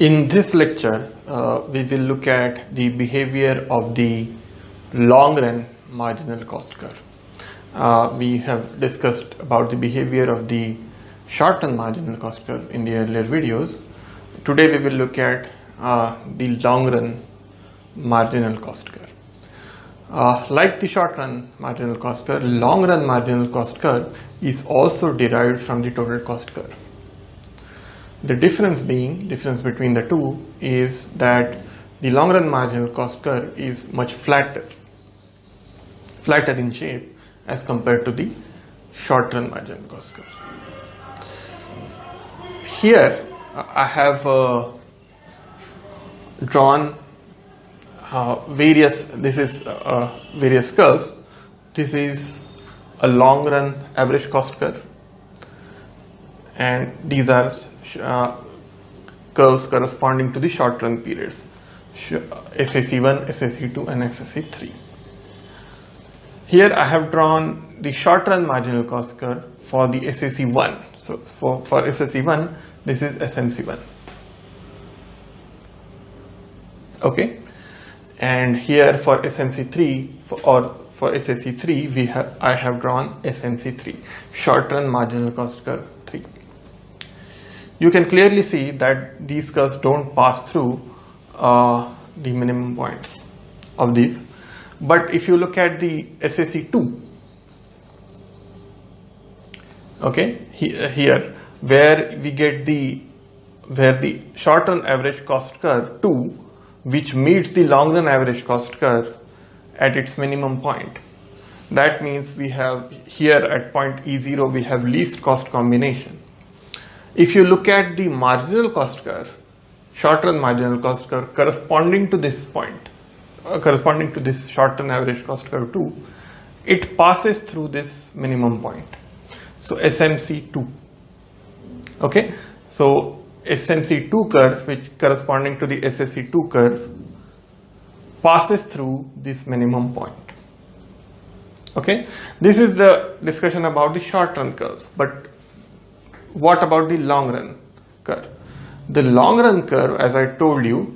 In this lecture, we will look at the behavior of the long run marginal cost curve. We have discussed about the behavior of the short run marginal cost curve in the earlier videos. Today we will look at the long run marginal cost curve. Like the short run marginal cost curve, long run marginal cost curve is also derived from the total cost curve. The difference between the two is that the long run marginal cost curve is much flatter in shape as compared to the short run marginal cost curve. Here I have drawn various curves. This is a long run average cost curve, and these are curves corresponding to the short run periods, SSE1, SSE2 and SSE3. Here I have drawn the short run marginal cost curve for the SSE1. So for SSE1, this is SMC1. Okay, and here for SMC3 for SSE3 I have drawn SMC3, short run marginal cost curve 3. You can clearly see that these curves don't pass through the minimum points of these. But if you look at the SSE2, okay, here where we get the short run average cost curve 2, which meets the long run average cost curve at its minimum point. That means we have here at point E0 we have least cost combination. If you look at the marginal cost curve, short run marginal cost curve corresponding to this point, corresponding to this short run average cost curve 2, it passes through this minimum point. So SMC2. Okay, so SMC2 curve, which corresponding to the SSE2 curve, passes through this minimum point. Okay, this is the discussion about the short run curves. But what about the long run curve? The long run curve, as I told you,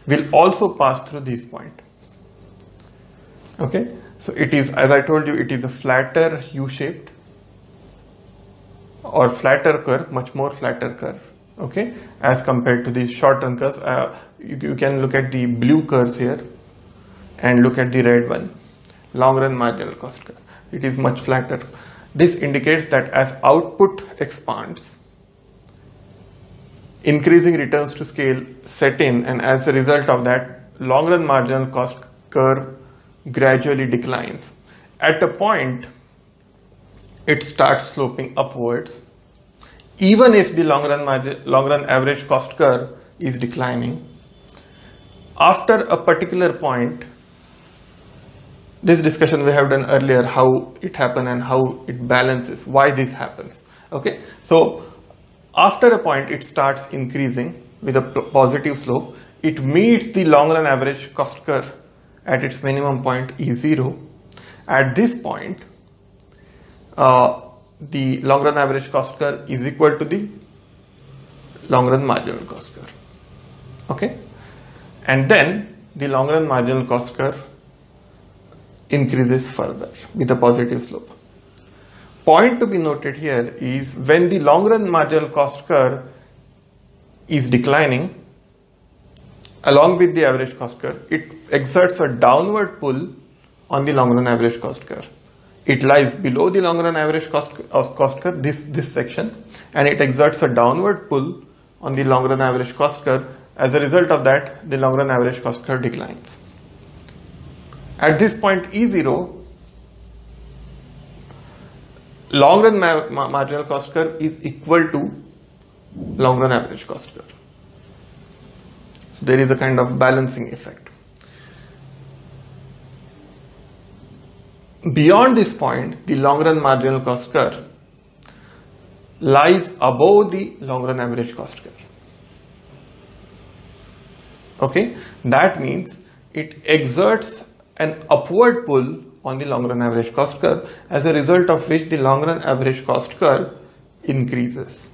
will also pass through this point. Okay, so it is, as I told you, it is a flatter U-shaped or flatter curve, much more flatter curve. Okay, as compared to the short run curves. You can look at the blue curves here and look at the red one, long run marginal cost curve. It is much flatter. This indicates that as output expands, increasing returns to scale set in, and as a result of that, long run marginal cost curve gradually declines. At a point, it starts sloping upwards, even if the long run average cost curve is declining. After a particular point, this discussion we have done earlier, how it happens and how it balances, why this happens. Okay, so after a point it starts increasing with a positive slope. It meets the long run average cost curve at its minimum point E0. At this point, the long run average cost curve is equal to the long run marginal cost curve. Okay, and then the long run marginal cost curve increases further with a positive slope. Point to be noted here is when the long run marginal cost curve is declining along with the average cost curve, it exerts a downward pull on the long run average cost curve. It lies below the long run average cost curve, this section, and it exerts a downward pull on the long run average cost curve. As a result of that, the long run average cost curve declines. At this point E0, long run marginal cost curve is equal to long run average cost curve. So there is a kind of balancing effect. Beyond this point, the long run marginal cost curve lies above the long run average cost curve. Okay, that means it exerts an upward pull on the long run average cost curve, as a result of which the long run average cost curve increases.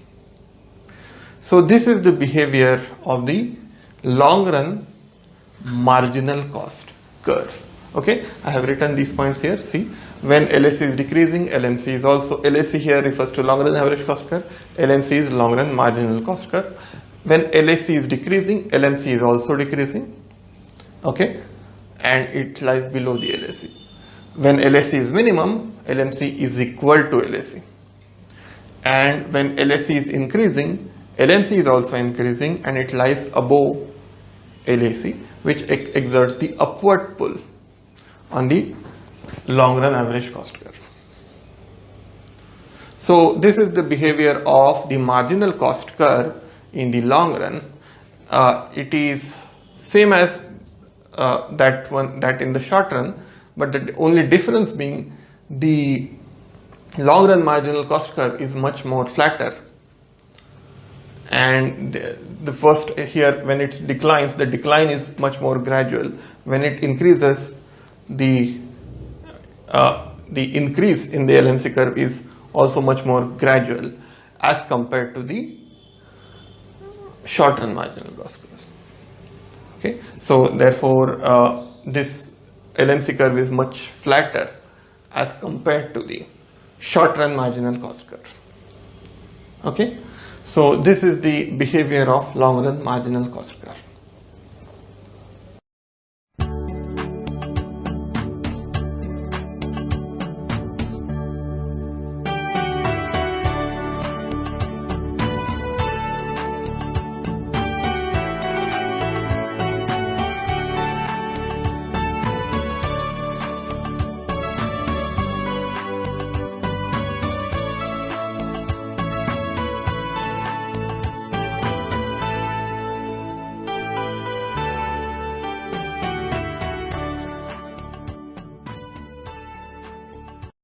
So this is the behavior of the long run marginal cost curve. Okay, I have written these points here. See, when LAC is decreasing, LMC is also, LAC here refers to long run average cost curve, LMC is long run marginal cost curve. When LAC is decreasing, LMC is also decreasing. Okay, and it lies below the LAC. When LAC is minimum, LMC is equal to LAC. And when LAC is increasing, LMC is also increasing and it lies above LAC, which exerts the upward pull on the long run average cost curve. So this is the behavior of the marginal cost curve in the long run. It is same as that in the short run, but the only difference being the long run marginal cost curve is much more flatter. And the first here, when it declines, the decline is much more gradual. When it increases, the increase in the LMC curve is also much more gradual as compared to the short run marginal cost curve. Okay, so therefore this LMC curve is much flatter as compared to the short run marginal cost curve. Okay, so this is the behavior of long run marginal cost curve.